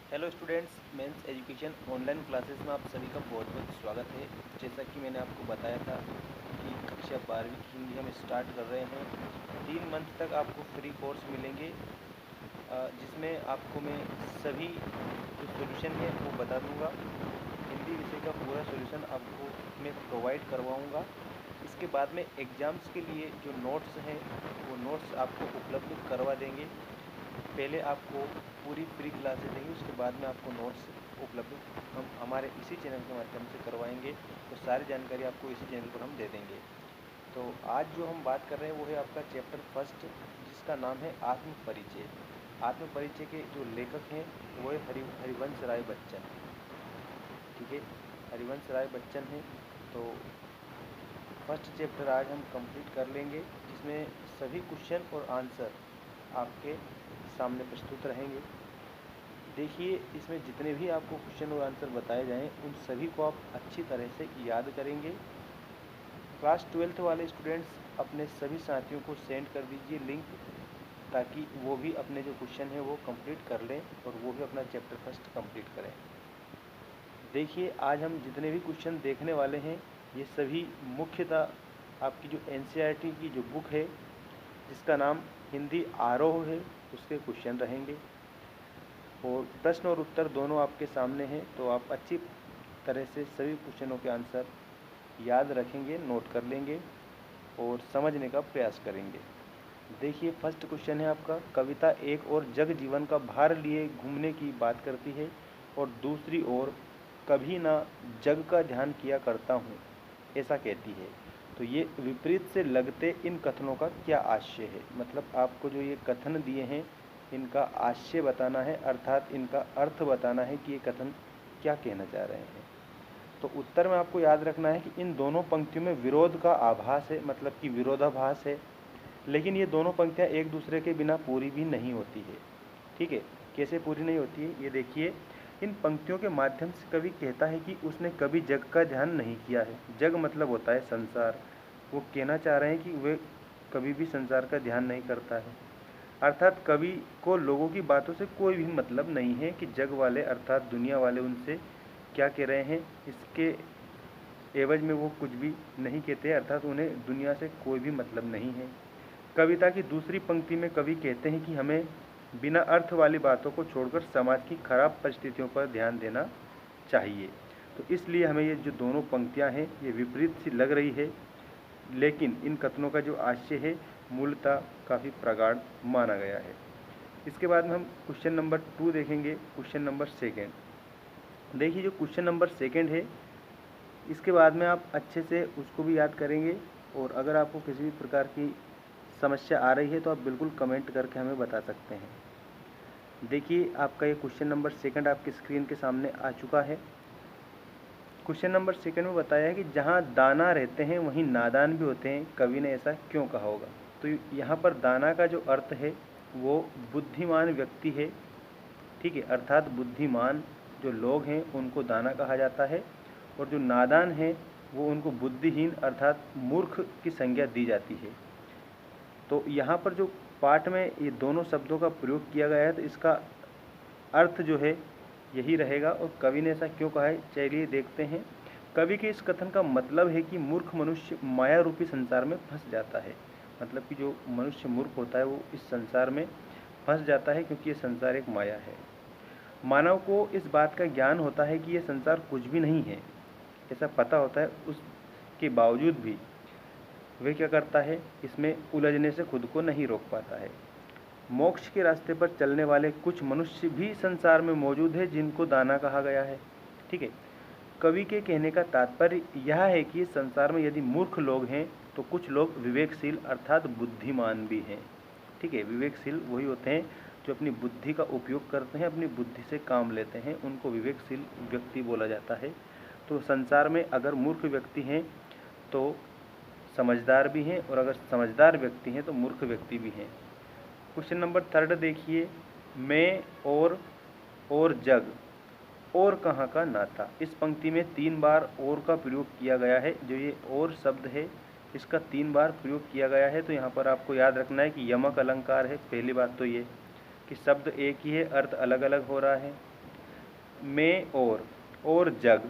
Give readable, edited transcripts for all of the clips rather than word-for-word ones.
Hello students, mens education online classes में आप सभी का बहुत बहुत स्वागत है। जैसा कि मैंने आपको बताया था कि कक्षा 12वीं की हिंदी हम स्टार्ट कर रहे हैं। 3 मंथ तक आपको फ्री कोर्स मिलेंगे, जिसमें आपको मैं सभी जो सॉल्यूशन है वो बता दूंगा। हिंदी विषय का पूरा सॉल्यूशन आपको मैं प्रोवाइड करवाऊंगा। इसके बाद में एग्ज़ाम्स के लिए जो नोट्स हैं वो नोट्स आपको उपलब्ध करवा देंगे। पहले आपको पूरी फ्री क्लासेस देंगे, उसके बाद में आपको नोट्स उपलब्ध हम हमारे इसी चैनल के माध्यम से करवाएंगे। तो सारी जानकारी आपको इसी चैनल पर हम दे देंगे। तो आज जो हम बात कर रहे हैं वो है आपका चैप्टर फर्स्ट, जिसका नाम है आत्म परिचय। आत्म परिचय के जो लेखक हैं वो है हरिवंश राय बच्चन। ठीक है, हरिवंश राय बच्चन हैं। तो फर्स्ट चैप्टर आज हम कंप्लीट कर लेंगे, जिसमें सभी क्वेश्चन और आंसर आपके सामने प्रस्तुत रहेंगे। देखिए, इसमें जितने भी आपको क्वेश्चन और आंसर बताए जाएं उन सभी को आप अच्छी तरह से याद करेंगे। क्लास 12th वाले स्टूडेंट्स अपने सभी साथियों को सेंड कर दीजिए लिंक, ताकि वो भी अपने जो क्वेश्चन है वो कंप्लीट कर लें और वो भी अपना चैप्टर फर्स्ट कंप्लीट करें। देखिए, आज हम जितने भी क्वेश्चन देखने वाले हैं ये सभी मुख्यतः आपकी जो एनसीईआरटी की जो बुक है जिसका नाम हिंदी आरोह है उसके क्वेश्चन रहेंगे, और प्रश्न और उत्तर दोनों आपके सामने हैं। तो आप अच्छी तरह से सभी क्वेश्चनों के आंसर याद रखेंगे, नोट कर लेंगे और समझने का प्रयास करेंगे। देखिए, फर्स्ट क्वेश्चन है आपका, कविता एक और जग जीवन का भार लिए घूमने की बात करती है और दूसरी ओर कभी ना जग का ध्यान किया करता हूँ ऐसा कहती है। तो ये विपरीत से लगते इन कथनों का क्या आशय है? मतलब आपको जो ये कथन दिए हैं इनका आशय बताना है, अर्थात इनका अर्थ बताना है कि ये कथन क्या कहना चाह रहे हैं। तो उत्तर में आपको याद रखना है कि इन दोनों पंक्तियों में विरोध का आभास है, मतलब कि विरोधाभास है। लेकिन ये दोनों पंक्तियाँ एक दूसरे के बिना पूरी भी नहीं होती है। ठीक है, कैसे पूरी नहीं होती है ये देखिए। इन पंक्तियों के माध्यम से कवि कहता है कि उसने कभी जग का ध्यान नहीं किया है। जग मतलब होता है संसार। वो कहना चाह रहे हैं कि वे कभी भी संसार का ध्यान नहीं करता है। अर्थात कवि को लोगों की बातों से कोई भी मतलब नहीं है कि जग वाले अर्थात दुनिया वाले उनसे क्या कह रहे हैं। इसके एवज में वो कुछ भी नहीं कहते, अर्थात उन्हें दुनिया से कोई भी मतलब नहीं है। कविता की दूसरी पंक्ति में कवि कहते हैं कि हमें बिना अर्थ वाली बातों को छोड़कर समाज की खराब परिस्थितियों पर ध्यान देना चाहिए। तो इसलिए हमें ये जो दोनों पंक्तियां हैं ये विपरीत सी लग रही है, लेकिन इन कथनों का जो आशय है मूलतः काफ़ी प्रगाढ़ माना गया है। इसके बाद में हम क्वेश्चन नंबर 2 देखेंगे। क्वेश्चन नंबर सेकेंड देखिए, जो क्वेश्चन नंबर सेकेंड है इसके बाद में आप अच्छे से उसको भी याद करेंगे, और अगर आपको किसी भी प्रकार की समस्या आ रही है तो आप बिल्कुल कमेंट करके हमें बता सकते हैं। देखिए, आपका ये क्वेश्चन नंबर सेकंड आपकी स्क्रीन के सामने आ चुका है। क्वेश्चन नंबर सेकंड में बताया है कि जहाँ दाना रहते हैं वहीं नादान भी होते हैं, कवि ने ऐसा क्यों कहा होगा? तो यहाँ पर दाना का जो अर्थ है वो बुद्धिमान व्यक्ति है। ठीक है, अर्थात बुद्धिमान जो लोग हैं उनको दाना कहा जाता है, और जो नादान हैं वो उनको बुद्धिहीन अर्थात मूर्ख की संज्ञा दी जाती है। तो यहाँ पर जो पाठ में ये दोनों शब्दों का प्रयोग किया गया है तो इसका अर्थ जो है यही रहेगा। और कवि ने ऐसा क्यों कहा है, चलिए देखते हैं। कवि के इस कथन का मतलब है कि मूर्ख मनुष्य माया रूपी संसार में फंस जाता है। मतलब कि जो मनुष्य मूर्ख होता है वो इस संसार में फंस जाता है, क्योंकि ये संसार एक माया है। मानव को इस बात का ज्ञान होता है कि ये संसार कुछ भी नहीं है, ऐसा पता होता है, उसके बावजूद भी वह क्या करता है, इसमें उलझने से खुद को नहीं रोक पाता है। मोक्ष के रास्ते पर चलने वाले कुछ मनुष्य भी संसार में मौजूद है जिनको दाना कहा गया है। ठीक है, कवि के कहने का तात्पर्य यह है कि संसार में यदि मूर्ख लोग हैं तो कुछ लोग विवेकशील अर्थात बुद्धिमान भी हैं। ठीक है, विवेकशील वही होते हैं जो अपनी बुद्धि का उपयोग करते हैं, अपनी बुद्धि से काम लेते हैं, उनको विवेकशील व्यक्ति बोला जाता है। तो संसार में अगर मूर्ख व्यक्ति हैं तो समझदार भी हैं, और अगर समझदार व्यक्ति हैं तो मूर्ख व्यक्ति भी हैं। क्वेश्चन नंबर थर्ड देखिए, मैं और जग और कहाँ का नाता। इस पंक्ति में 3 बार और का प्रयोग किया गया है। जो ये और शब्द है इसका 3 बार प्रयोग किया गया है। तो यहाँ पर आपको याद रखना है कि यमक अलंकार है। पहली बात तो ये कि शब्द एक ही है, अर्थ अलग अलग हो रहा है। में और जग,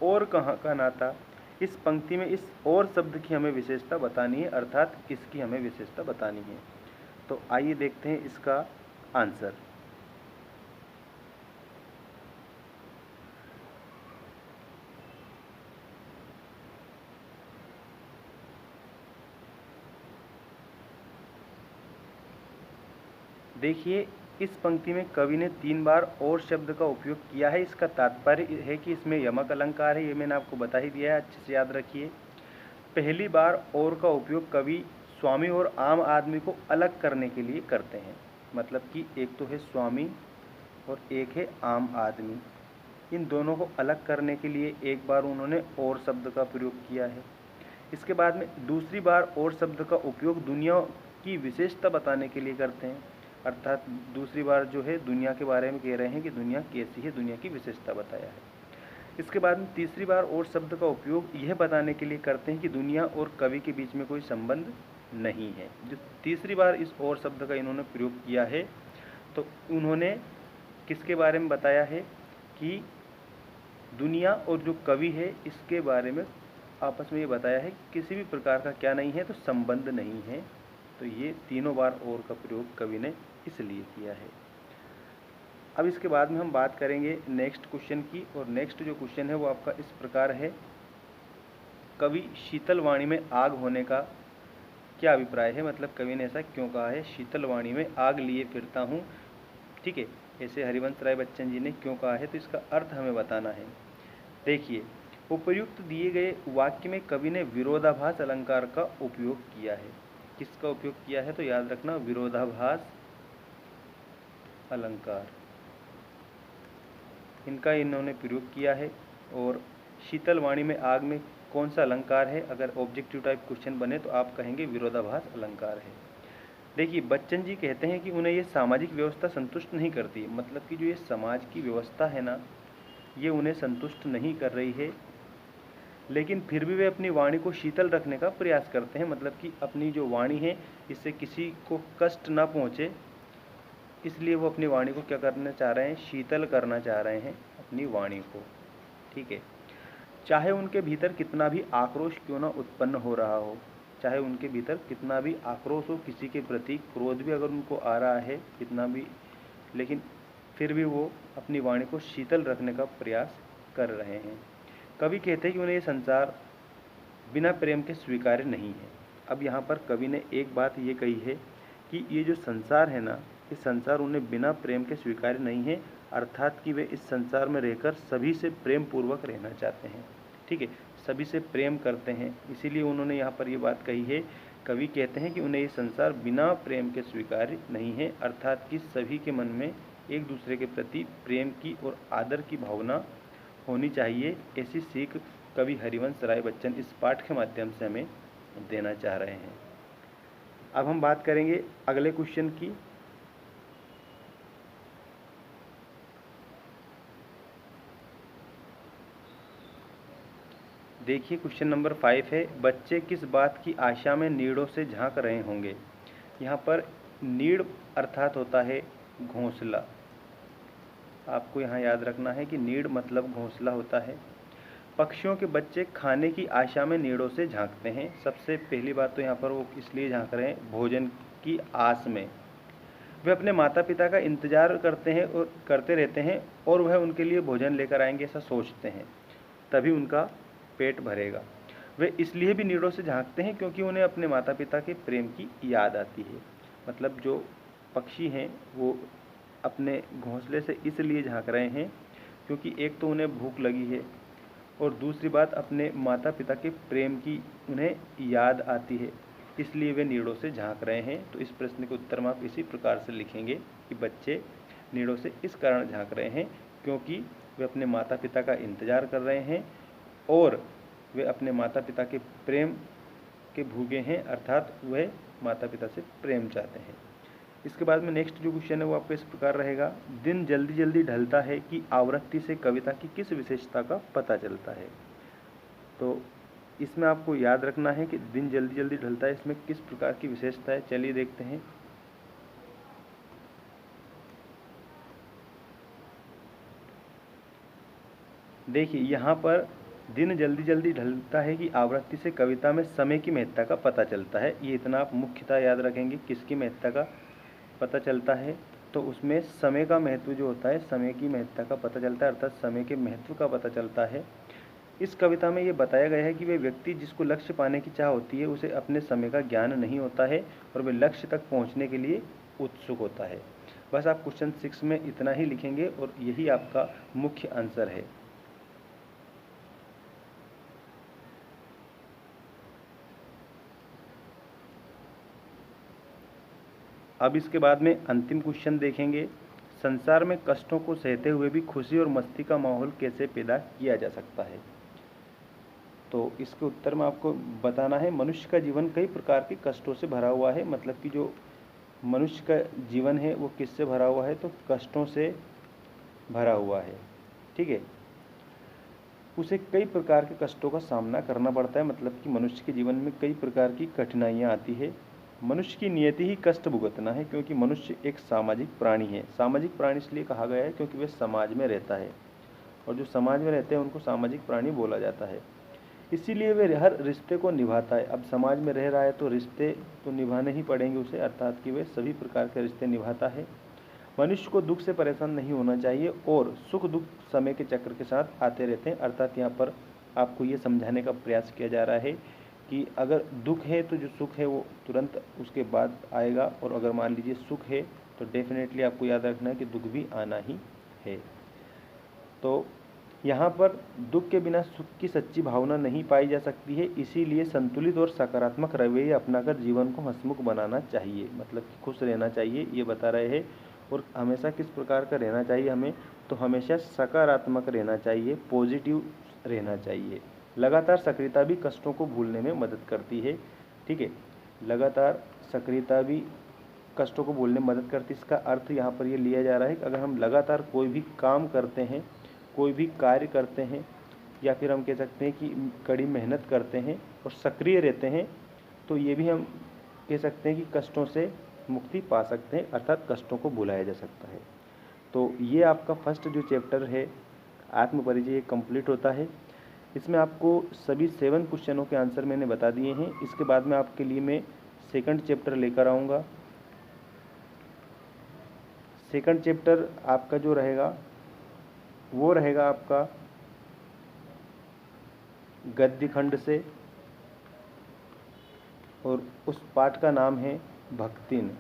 और कहाँ का नाता। इस पंक्ति में इस और शब्द की हमें विशेषता बतानी है, अर्थात इसकी हमें विशेषता बतानी है। तो आइए देखते हैं इसका आंसर। देखिए, इस पंक्ति में कवि ने 3 बार और शब्द का उपयोग किया है। इसका तात्पर्य है कि इसमें यमक अलंकार है, ये मैंने आपको बता ही दिया है, अच्छे से याद रखिए। पहली बार और का उपयोग कवि स्वामी और आम आदमी को अलग करने के लिए करते हैं। मतलब कि एक तो है स्वामी और एक है आम आदमी, इन दोनों को अलग करने के लिए एक बार उन्होंने और शब्द का प्रयोग किया है। इसके बाद में दूसरी बार और शब्द का उपयोग दुनिया की विशेषता बताने के लिए करते हैं, अर्थात दूसरी बार जो है दुनिया के बारे में कह रहे हैं कि दुनिया कैसी है, दुनिया की विशेषता बताया है। इसके बाद में तीसरी बार और शब्द का उपयोग यह बताने के लिए करते हैं कि दुनिया और कवि के बीच में कोई संबंध नहीं है। जो तीसरी बार इस और शब्द का इन्होंने प्रयोग किया है, तो उन्होंने किसके बारे में बताया है कि दुनिया और जो कवि है इसके बारे में आपस में ये बताया है कि किसी भी प्रकार का क्या नहीं है, तो संबंध नहीं है। तो ये तीनों बार और का प्रयोग कवि ने इसलिए किया है। अब इसके बाद में हम बात करेंगे नेक्स्ट क्वेश्चन की, और नेक्स्ट जो क्वेश्चन है वो आपका इस प्रकार है, कवि शीतल वाणी में आग होने का क्या अभिप्राय है। मतलब कवि ने ऐसा क्यों कहा है, शीतल वाणी में आग लिए फिरता हूँ, ठीक है, ऐसे हरिवंश राय बच्चन जी ने क्यों कहा है, तो इसका अर्थ हमें बताना है। देखिए, उपर्युक्त दिए गए वाक्य में कवि ने विरोधाभास अलंकार का उपयोग किया है। किसका उपयोग किया है, तो याद रखना विरोधाभास अलंकार, इनका इन्होंने प्रयोग किया है। और शीतल वाणी में आग में कौन सा अलंकार है, अगर ऑब्जेक्टिव टाइप क्वेश्चन बने तो आप कहेंगे विरोधाभास अलंकार है। देखिए, बच्चन जी कहते हैं कि उन्हें ये सामाजिक व्यवस्था संतुष्ट नहीं करती, मतलब कि जो ये समाज की व्यवस्था है ना, ये उन्हें संतुष्ट नहीं कर रही है, लेकिन फिर भी वे अपनी वाणी को शीतल रखने का प्रयास करते हैं। मतलब कि अपनी जो वाणी है इससे किसी को कष्ट ना पहुँचे, इसलिए वो अपनी वाणी को क्या करना चाह रहे हैं, शीतल करना चाह रहे हैं अपनी वाणी को, ठीक है। चाहे उनके भीतर कितना भी आक्रोश क्यों ना उत्पन्न हो रहा हो, चाहे उनके भीतर कितना भी आक्रोश हो, किसी के प्रति क्रोध भी अगर उनको आ रहा है कितना भी, लेकिन फिर भी वो अपनी वाणी को शीतल रखने का प्रयास कर रहे हैं। कवि कहते हैं कि उन्हें ये संसार बिना प्रेम के स्वीकार्य नहीं है। अब यहाँ पर कवि ने एक बात ये कही है कि ये जो संसार है ना, ये संसार उन्हें बिना प्रेम के स्वीकार्य नहीं है, अर्थात कि वे इस संसार में रहकर सभी से प्रेम पूर्वक रहना चाहते हैं, ठीक है, सभी से प्रेम करते हैं, इसीलिए उन्होंने यहाँ पर ये बात कही है। कवि कहते हैं कि उन्हें ये संसार बिना प्रेम के स्वीकार्य नहीं है, अर्थात कि सभी के मन में एक दूसरे के प्रति प्रेम की और आदर की भावना होनी चाहिए। ऐसी सीख कवि हरिवंश राय बच्चन इस पाठ के माध्यम से हमें देना चाह रहे हैं। अब हम बात करेंगे अगले क्वेश्चन की। देखिए, क्वेश्चन नंबर 5 है, बच्चे किस बात की आशा में नीड़ों से झांक रहे होंगे। यहाँ पर नीड़ अर्थात होता है घोंसला, आपको यहाँ याद रखना है कि नीड़ मतलब घोंसला होता है। पक्षियों के बच्चे खाने की आशा में नीड़ों से झांकते हैं। सबसे पहली बात तो यहाँ पर वो इसलिए झांक रहे हैं भोजन की आस में, वे अपने माता पिता का इंतजार करते हैं और करते रहते हैं, और वह उनके लिए भोजन लेकर आएंगे ऐसा सोचते हैं, तभी उनका पेट भरेगा। वे इसलिए भी नीड़ों से झांकते हैं क्योंकि उन्हें अपने माता पिता के प्रेम की याद आती है। मतलब जो पक्षी हैं वो अपने घोंसले से इसलिए झांक रहे हैं क्योंकि एक तो उन्हें भूख लगी है, और दूसरी बात अपने माता पिता के प्रेम की उन्हें याद आती है, इसलिए वे नीड़ों से झांक रहे हैं। तो इस प्रश्न के उत्तर में आप इसी प्रकार से लिखेंगे कि बच्चे नीड़ों से इस कारण झांक रहे हैं क्योंकि वे अपने माता पिता का इंतजार कर रहे हैं, और वे अपने माता पिता के प्रेम के भूखे हैं, अर्थात वह माता पिता से प्रेम चाहते हैं। इसके बाद में नेक्स्ट जो क्वेश्चन है वो आपका इस प्रकार रहेगा, दिन जल्दी जल्दी ढलता है कि आवृत्ति से कविता की किस विशेषता का पता चलता है। तो इसमें आपको याद रखना है कि दिन जल्दी जल्दी ढलता है, इसमें किस प्रकार की विशेषता है, चलिए देखते हैं। देखिए यहाँ पर दिन जल्दी जल्दी ढलता है कि आवृत्ति से कविता में समय की महत्ता का पता चलता है। ये इतना आप मुख्यतः याद रखेंगे, किसकी महत्ता का पता चलता है, तो उसमें समय का महत्व जो होता है, समय की महत्ता का पता चलता है, अर्थात समय के महत्व का पता चलता है। इस कविता में ये बताया गया है कि वे व्यक्ति जिसको लक्ष्य पाने की चाह होती है, उसे अपने समय का ज्ञान नहीं होता है और वे लक्ष्य तक पहुंचने के लिए उत्सुक होता है। बस आप क्वेश्चन 6 में इतना ही लिखेंगे और यही आपका मुख्य आंसर है। अब इसके बाद में अंतिम क्वेश्चन देखेंगे, संसार में कष्टों को सहते हुए भी खुशी और मस्ती का माहौल कैसे पैदा किया जा सकता है। तो इसके उत्तर में आपको बताना है, मनुष्य का जीवन कई प्रकार के कष्टों से भरा हुआ है। मतलब कि जो मनुष्य का जीवन है वो किससे भरा हुआ है, तो कष्टों से भरा हुआ है। ठीक है, उसे कई प्रकार के कष्टों का सामना करना पड़ता है। मतलब कि मनुष्य के जीवन में कई प्रकार की कठिनाइयाँ आती है। मनुष्य की नियति ही कष्ट भुगतना है, क्योंकि मनुष्य एक सामाजिक प्राणी है। सामाजिक प्राणी इसलिए कहा गया है क्योंकि वह समाज में रहता है, और जो समाज में रहते हैं उनको सामाजिक प्राणी बोला जाता है। इसीलिए वे हर रिश्ते को निभाता है। अब समाज में रह रहा है तो रिश्ते तो निभाने ही पड़ेंगे उसे, अर्थात कि वे सभी प्रकार के रिश्ते निभाता है। मनुष्य को दुख से परेशान नहीं होना चाहिए और सुख दुख समय के चक्र के साथ आते रहते हैं। अर्थात यहाँ पर आपको ये समझाने का प्रयास किया जा रहा है कि अगर दुख है तो जो सुख है वो तुरंत उसके बाद आएगा, और अगर मान लीजिए सुख है तो डेफिनेटली आपको याद रखना है कि दुख भी आना ही है। तो यहाँ पर दुख के बिना सुख की सच्ची भावना नहीं पाई जा सकती है। इसीलिए संतुलित और सकारात्मक रवैया अपनाकर जीवन को हंसमुख बनाना चाहिए। मतलब कि खुश रहना चाहिए, ये बता रहे हैं। और हमेशा किस प्रकार का रहना चाहिए हमें, तो हमेशा सकारात्मक रहना चाहिए, पॉजिटिव रहना चाहिए। लगातार सक्रियता भी कष्टों को भूलने में मदद करती है। ठीक है, लगातार सक्रियता भी कष्टों को भूलने में मदद करती है। इसका अर्थ यहाँ पर ये लिया जा रहा है कि अगर हम लगातार कोई भी काम करते हैं, कोई भी कार्य करते हैं, या फिर हम कह सकते हैं कि कड़ी मेहनत करते हैं और सक्रिय रहते हैं, तो ये भी हम कह सकते हैं कि कष्टों से मुक्ति पा सकते हैं, अर्थात कष्टों को भुलाया जा सकता है। तो ये आपका फर्स्ट जो चैप्टर है आत्म परिचय, ये कंप्लीट होता है। इसमें आपको सभी 7 क्वेश्चनों के आंसर मैंने बता दिए हैं। इसके बाद में आपके लिए मैं सेकंड चैप्टर लेकर आऊँगा। सेकंड चैप्टर आपका जो रहेगा वो रहेगा आपका गद्य खंड से, और उस पाठ का नाम है भक्तिन।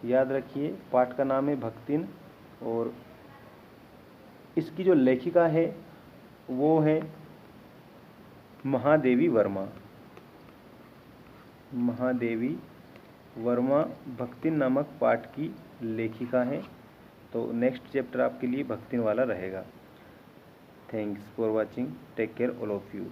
याद रखिए, पाठ का नाम है भक्तिन, और इसकी जो लेखिका है वो है महादेवी वर्मा। महादेवी वर्मा भक्तिन नामक पाठ की लेखिका हैं। तो नेक्स्ट चैप्टर आपके लिए भक्तिन वाला रहेगा। Thanks for watching, take care all of you.